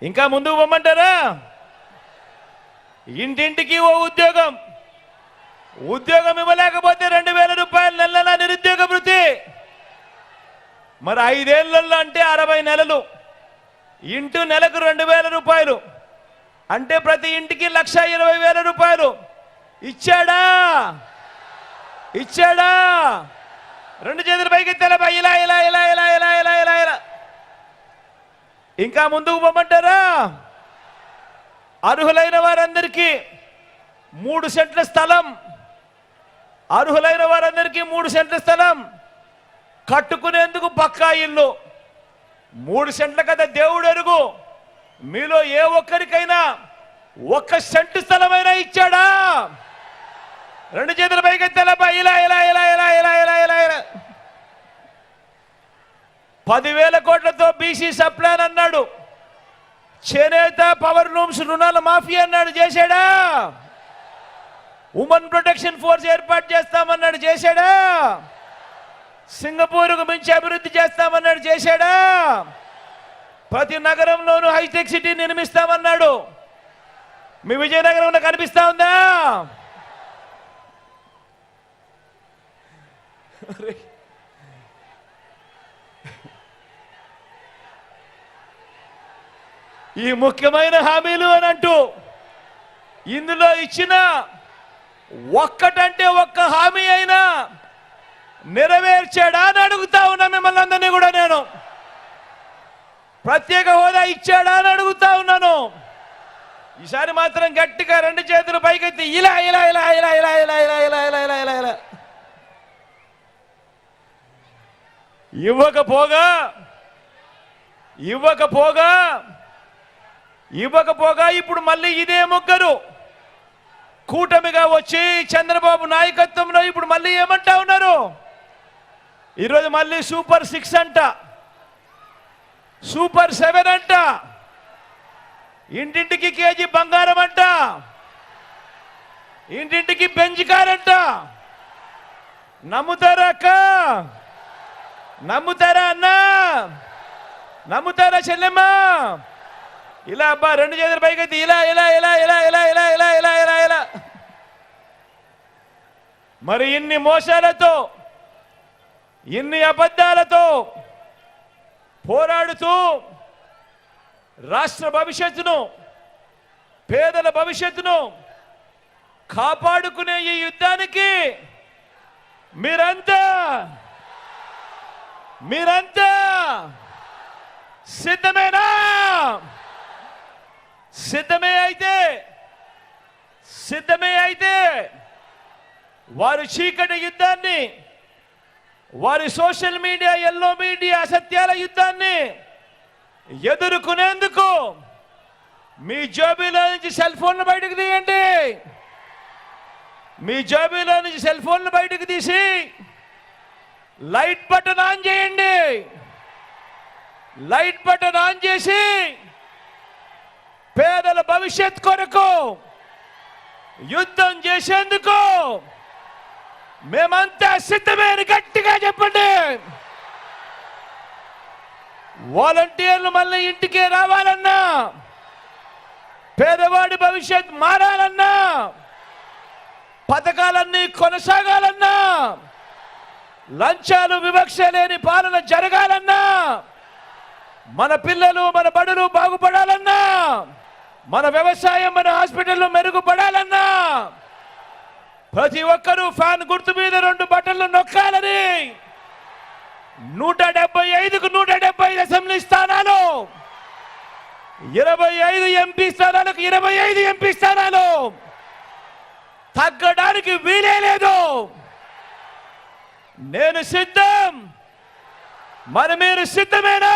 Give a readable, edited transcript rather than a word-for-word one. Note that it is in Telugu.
ఇంకా ముందుకు పొమ్మంటారా? ఇంటింటికి ఓ ఉద్యోగం, ఉద్యోగం ఇవ్వలేకపోతే 2000 రూపాయలు నెల నిరుద్యోగ వృత్తి. మరి 5 ఏళ్లలో అంటే 60 నెలలు ఇంటూ నెలకు 2000 రూపాయలు అంటే ప్రతి ఇంటికి 1,20,000 రూపాయలు ఇచ్చాడా? ఇచ్చాడా? రెండు చేతులు పైకి తెలప ఇలా ఇలా ఇలా ఇలా ఇలా ఇలా ఇలా ఇలా. ఇంకా ముందుకు పొమ్మంటారా? అర్హులైన వారందరికీ 3 సెంట్ల స్థలం, అర్హులైన వారందరికీ 3 సెంట్ల స్థలం కట్టుకునేందుకు పక్కా ఇల్లు. 3 సెంట్ల కదా దేవుడు ఎరుగు. మీలో ఏ ఒక్కరికైనా 1 సెంటు స్థలమైనా ఇచ్చాడా? రెండు చేతుల పైకి తెలప ఇలా ఇలా ఇలా ఇలా ఇలా ఇలా ఇలా ఇలా. 10,000 కోట్లతో బీసీ సప్లాన్ అన్నాడు, చేనేత పవర్ లూమ్స్ రుణాల మాఫీ అన్నాడు, చేశాడా? ఉమెన్ ప్రొటెక్షన్ ఫోర్స్ ఏర్పాటు చేస్తామన్నాడు, చేశాడా? సింగపూర్కు మించి అభివృద్ధి చేస్తామన్నాడు, చేశాడా? ప్రతి నగరంలోనూ హైటెక్ సిటీ నిర్మిస్తామన్నాడు. మీ విజయనగరంలో కనిపిస్తా ఉందా? ఈ ముఖ్యమైన హామీలు అని అంటూ ఇందులో ఇచ్చిన ఒక్కటంటే ఒక్క హామీ అయినా నెరవేర్చాడా అని అడుగుతా ఉన్నా మిమ్మల్ని అందరినీ కూడా. నేను ప్రత్యేక హోదా ఇచ్చాడా అని అడుగుతా ఉన్నాను. ఈసారి మాత్రం గట్టిగా రెండు చేతులు పైకెత్తి ఇలా ఇలా ఇలా ఇలా ఇలా ఇలా ఇలా ఇలా ఇలా ఇలా ఇలా ఇలా. ఇవ్వకపోగా ఇవ్వకపోగా ఇవ్వకపోగా ఇప్పుడు మళ్ళీ ఇదే ముగ్గురు కూటమిగా వచ్చి చంద్రబాబు నాయకత్వంలో ఇప్పుడు మళ్ళీ ఏమంటా ఉన్నారు? ఈరోజు మళ్ళీ సూపర్ 6 అంట, సూపర్ 7 అంట, ఇంటింటికి కేజీ బంగారం అంట, ఇంటింటికి బెంజ్ కార్ అంట. నమ్ముతారా అక్క? నమ్ముతారా అన్నా? నమ్ముతారా చెల్లెమ్మ? ఇలా అబ్బా రెండు చేతుల పైకి ఇలా ఇలా ఇలా ఇలా ఇలా ఇలా ఇలా ఇలా ఇలా ఇలా. మరి ఇన్ని మోసాలతో ఇన్ని అబద్ధాలతో పోరాడుతూ రాష్ట్ర భవిష్యత్తును, పేదల భవిష్యత్తును కాపాడుకునే ఈ యుద్ధానికి మీరంతా సిద్ధమేనా? సిద్ధమే అయితే వారి చీకటి యుద్ధాన్ని, వారి సోషల్ మీడియా, ఎల్లో మీడియా అసత్యాల యుద్ధాన్ని ఎదుర్కొనేందుకు మీ జేబులో నుంచి సెల్ ఫోన్లు బయటకు తీయండి. మీ జేబులో నుంచి సెల్ ఫోన్లు బయటకు తీసి లైట్ బటన్ ఆన్ చేయండి. లైట్ బటన్ ఆన్ చేసి పేదల భవిష్యత్ కొరకు యుద్ధం చేసేందుకు మేమంతా సిద్ధమే అని గట్టిగా చెప్పండి. వాలంటీర్లు మళ్ళీ ఇంటికే రావాలన్నా, పేదవాడి భవిష్యత్ మారాలన్నా, పథకాలన్నీ కొనసాగాలన్నా, లంచాలు వివక్ష లేని పాలన జరగాలన్నా, మన పిల్లలు మన బడులు బాగుపడాలన్నా, మన వ్యవసాయం మన హాస్పిటల్లో మెరుగుపడాలన్నా ప్రతి ఒక్కరూ ఫ్యాన్ గుర్తు మీద 2 బటన్లు నొక్కాలని 175కు 175 అసెంబ్లీ స్థానాలు, 25 ఎంపీ స్థానాలకు 25 ఎంపీ స్థానాలు తగ్గడానికి వీలే లేదు. నేను సిద్ధం. మరి మీరు సిద్ధమేనా?